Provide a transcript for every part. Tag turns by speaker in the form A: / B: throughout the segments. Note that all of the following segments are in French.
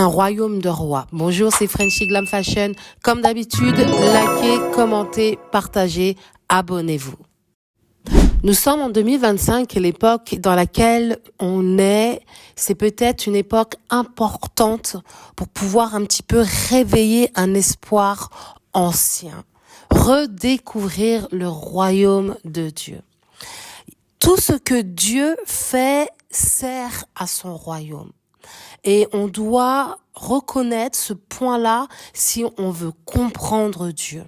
A: un royaume de rois. Bonjour, c'est Frenchy Glam Fashion. Comme d'habitude, likez, commentez, partagez, abonnez-vous. Nous sommes en 2025 et l'époque dans laquelle on est, c'est peut-être une époque importante pour pouvoir un petit peu réveiller un espoir ancien, redécouvrir le royaume de Dieu. Tout ce que Dieu fait sert à son royaume. Et on doit reconnaître ce point-là si on veut comprendre Dieu.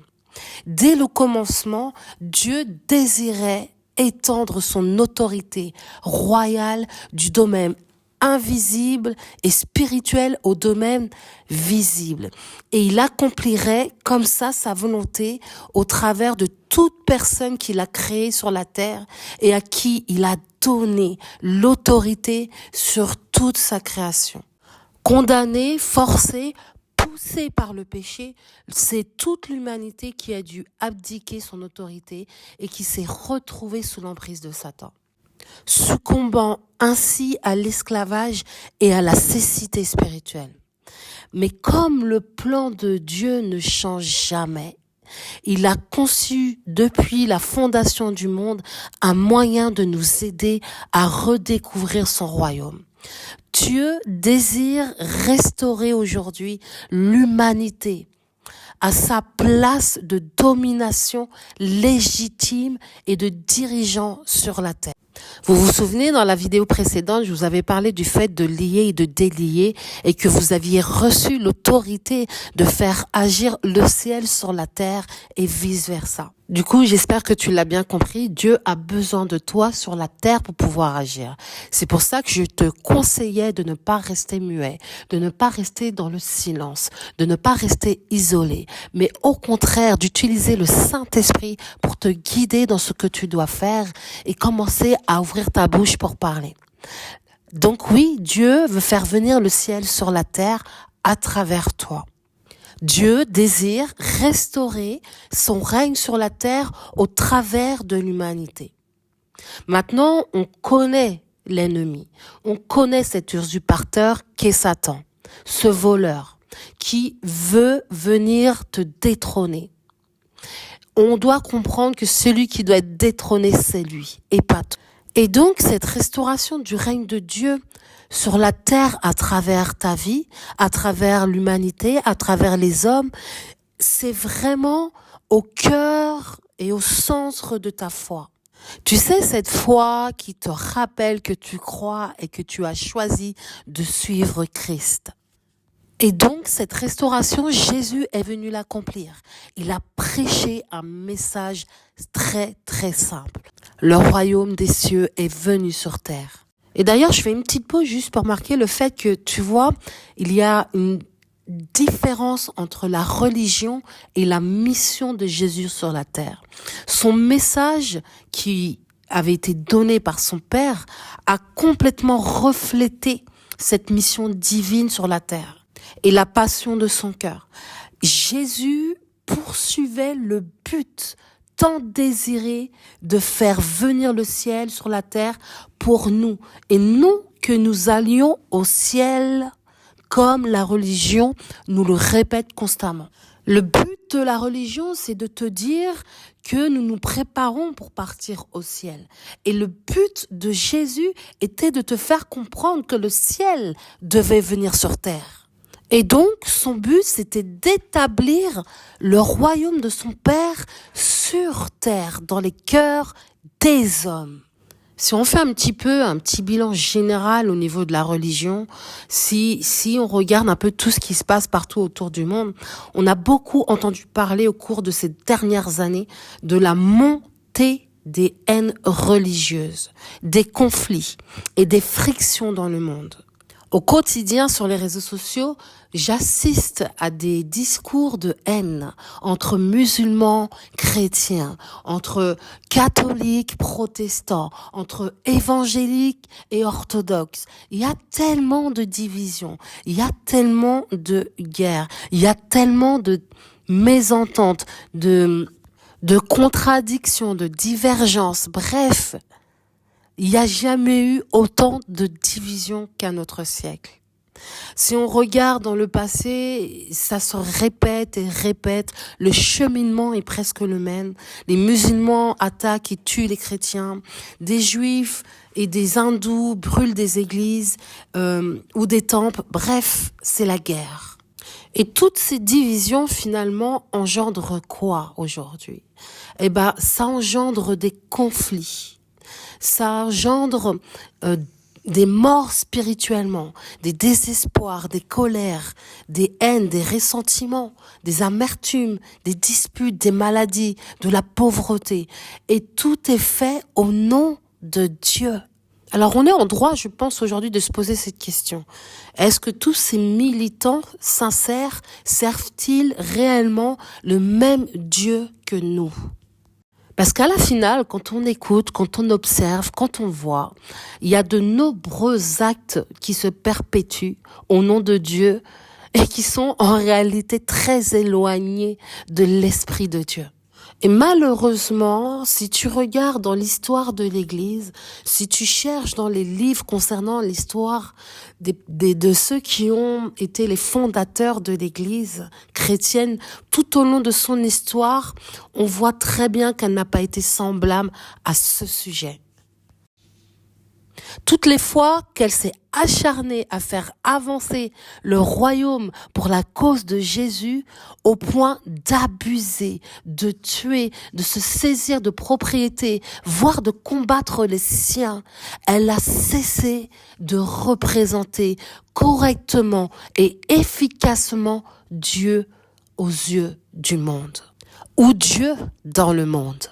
A: Dès le commencement, Dieu désirait étendre son autorité royale du domaine invisible et spirituel au domaine visible. Et il accomplirait comme ça sa volonté au travers de toute personne qu'il a créée sur la terre et à qui il a donné l'autorité sur toute sa création. Condamné, forcé, poussé par le péché, c'est toute l'humanité qui a dû abdiquer son autorité et qui s'est retrouvée sous l'emprise de Satan, succombant ainsi à l'esclavage et à la cécité spirituelle. Mais comme le plan de Dieu ne change jamais, il a conçu depuis la fondation du monde un moyen de nous aider à redécouvrir son royaume. Dieu désire restaurer aujourd'hui l'humanité à sa place de domination légitime et de dirigeant sur la terre. Vous vous souvenez, dans la vidéo précédente, je vous avais parlé du fait de lier et de délier et que vous aviez reçu l'autorité de faire agir le ciel sur la terre et vice-versa. Du coup, j'espère que tu l'as bien compris, Dieu a besoin de toi sur la terre pour pouvoir agir. C'est pour ça que je te conseillais de ne pas rester muet, de ne pas rester dans le silence, de ne pas rester isolé, mais au contraire d'utiliser le Saint-Esprit pour te guider dans ce que tu dois faire et commencer à ouvrir ta bouche pour parler. Donc oui, Dieu veut faire venir le ciel sur la terre à travers toi. Dieu désire restaurer son règne sur la terre au travers de l'humanité. Maintenant, on connaît l'ennemi. On connaît cet usurpateur qu'est Satan, ce voleur qui veut venir te détrôner. On doit comprendre que celui qui doit être détrôné, c'est lui et pas toi. Et donc, cette restauration du règne de Dieu sur la terre à travers ta vie, à travers l'humanité, à travers les hommes, c'est vraiment au cœur et au centre de ta foi. Tu sais, cette foi qui te rappelle que tu crois et que tu as choisi de suivre Christ. Et donc, cette restauration, Jésus est venu l'accomplir. Il a prêché un message très, très simple. Le royaume des cieux est venu sur terre. Et d'ailleurs, je fais une petite pause juste pour marquer le fait que, tu vois, il y a une différence entre la religion et la mission de Jésus sur la terre. Son message qui avait été donné par son Père a complètement reflété cette mission divine sur la terre et la passion de son cœur. Jésus poursuivait le but tant désiré de faire venir le ciel sur la terre pour nous, et non que nous allions au ciel comme la religion nous le répète constamment. Le but de la religion, c'est de te dire que nous nous préparons pour partir au ciel. Et le but de Jésus était de te faire comprendre que le ciel devait venir sur terre. Et donc, son but, c'était d'établir le royaume de son Père sur terre, dans les cœurs des hommes. Si on fait un petit bilan général au niveau de la religion, si on regarde un peu tout ce qui se passe partout autour du monde, on a beaucoup entendu parler au cours de ces dernières années de la montée des haines religieuses, des conflits et des frictions dans le monde. Au quotidien, sur les réseaux sociaux, j'assiste à des discours de haine entre musulmans, chrétiens, entre catholiques, protestants, entre évangéliques et orthodoxes. Il y a tellement de divisions, il y a tellement de guerres, il y a tellement de mésententes, de contradictions, de divergences, bref. Il n'y a jamais eu autant de divisions qu'à notre siècle. Si on regarde dans le passé, ça se répète et répète. Le cheminement est presque le même. Les musulmans attaquent et tuent les chrétiens. Des juifs et des hindous brûlent des églises ou des temples. Bref, c'est la guerre. Et toutes ces divisions, finalement, engendrent quoi aujourd'hui? Eh ben, ça engendre des conflits. Ça engendre des morts spirituellement, des désespoirs, des colères, des haines, des ressentiments, des amertumes, des disputes, des maladies, de la pauvreté. Et tout est fait au nom de Dieu. Alors on est en droit, je pense, aujourd'hui de se poser cette question. Est-ce que tous ces militants sincères servent-ils réellement le même Dieu que nous ? Parce qu'à la finale, quand on écoute, quand on observe, quand on voit, il y a de nombreux actes qui se perpétuent au nom de Dieu et qui sont en réalité très éloignés de l'Esprit de Dieu. Et malheureusement, si tu regardes dans l'histoire de l'Église, si tu cherches dans les livres concernant l'histoire de ceux qui ont été les fondateurs de l'Église chrétienne, tout au long de son histoire, on voit très bien qu'elle n'a pas été semblable à ce sujet. Toutes les fois qu'elle s'est acharnée à faire avancer le royaume pour la cause de Jésus, au point d'abuser, de tuer, de se saisir de propriétés, voire de combattre les siens, elle a cessé de représenter correctement et efficacement Dieu aux yeux du monde, ou Dieu dans le monde.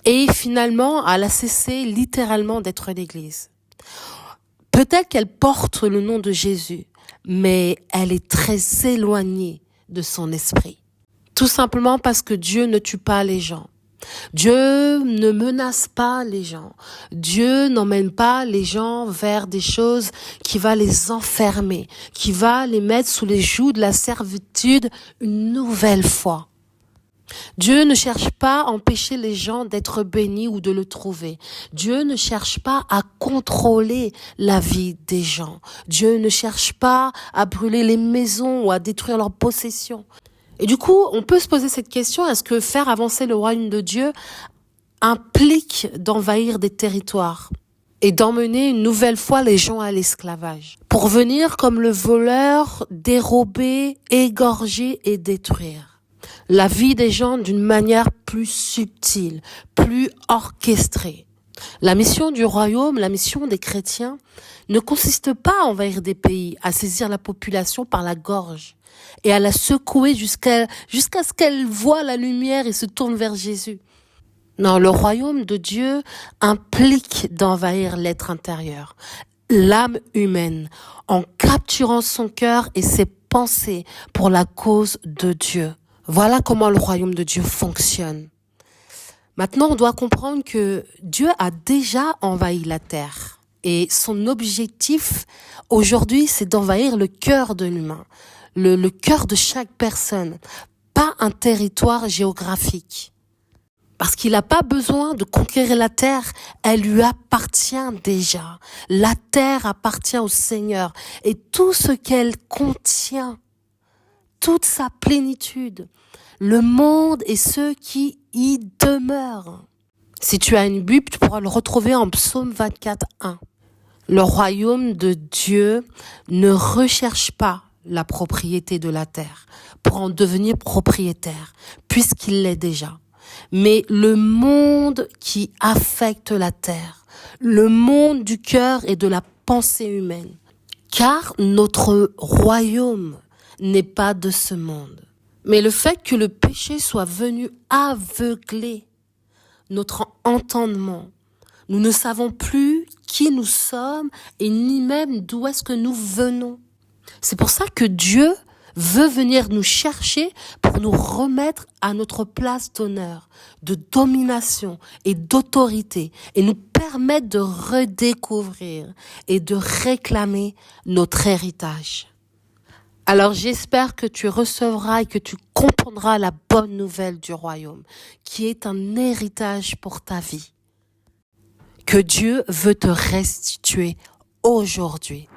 A: Et finalement, elle a cessé littéralement d'être l'Église. Peut-être qu'elle porte le nom de Jésus, mais elle est très éloignée de son esprit. Tout simplement parce que Dieu ne tue pas les gens. Dieu ne menace pas les gens. Dieu n'emmène pas les gens vers des choses qui va les enfermer, qui va les mettre sous les jougs de la servitude une nouvelle fois. Dieu ne cherche pas à empêcher les gens d'être bénis ou de le trouver. Dieu ne cherche pas à contrôler la vie des gens. Dieu ne cherche pas à brûler les maisons ou à détruire leurs possessions. Et du coup, on peut se poser cette question, est-ce que faire avancer le royaume de Dieu implique d'envahir des territoires et d'emmener une nouvelle fois les gens à l'esclavage, pour venir comme le voleur dérober, égorger et détruire la vie des gens d'une manière plus subtile, plus orchestrée. La mission du royaume, la mission des chrétiens, ne consiste pas à envahir des pays, à saisir la population par la gorge et à la secouer jusqu'à ce qu'elle voie la lumière et se tourne vers Jésus. Non, le royaume de Dieu implique d'envahir l'être intérieur, l'âme humaine, en capturant son cœur et ses pensées pour la cause de Dieu. Voilà comment le royaume de Dieu fonctionne. Maintenant, on doit comprendre que Dieu a déjà envahi la terre. Et son objectif, aujourd'hui, c'est d'envahir le cœur de l'humain, le cœur de chaque personne, pas un territoire géographique. Parce qu'il n'a pas besoin de conquérir la terre, elle lui appartient déjà. La terre appartient au Seigneur et tout ce qu'elle contient, toute sa plénitude, le monde et ceux qui y demeurent. Si tu as une Bible, tu pourras le retrouver en Psaume 24:1. Le royaume de Dieu ne recherche pas la propriété de la terre pour en devenir propriétaire, puisqu'il l'est déjà. Mais le monde qui affecte la terre, le monde du cœur et de la pensée humaine. Car notre royaume n'est pas de ce monde. Mais le fait que le péché soit venu aveugler notre entendement, nous ne savons plus qui nous sommes et ni même d'où est-ce que nous venons. C'est pour ça que Dieu veut venir nous chercher pour nous remettre à notre place d'honneur, de domination et d'autorité et nous permettre de redécouvrir et de réclamer notre héritage. Alors j'espère que tu recevras et que tu comprendras la bonne nouvelle du royaume, qui est un héritage pour ta vie, que Dieu veut te restituer aujourd'hui.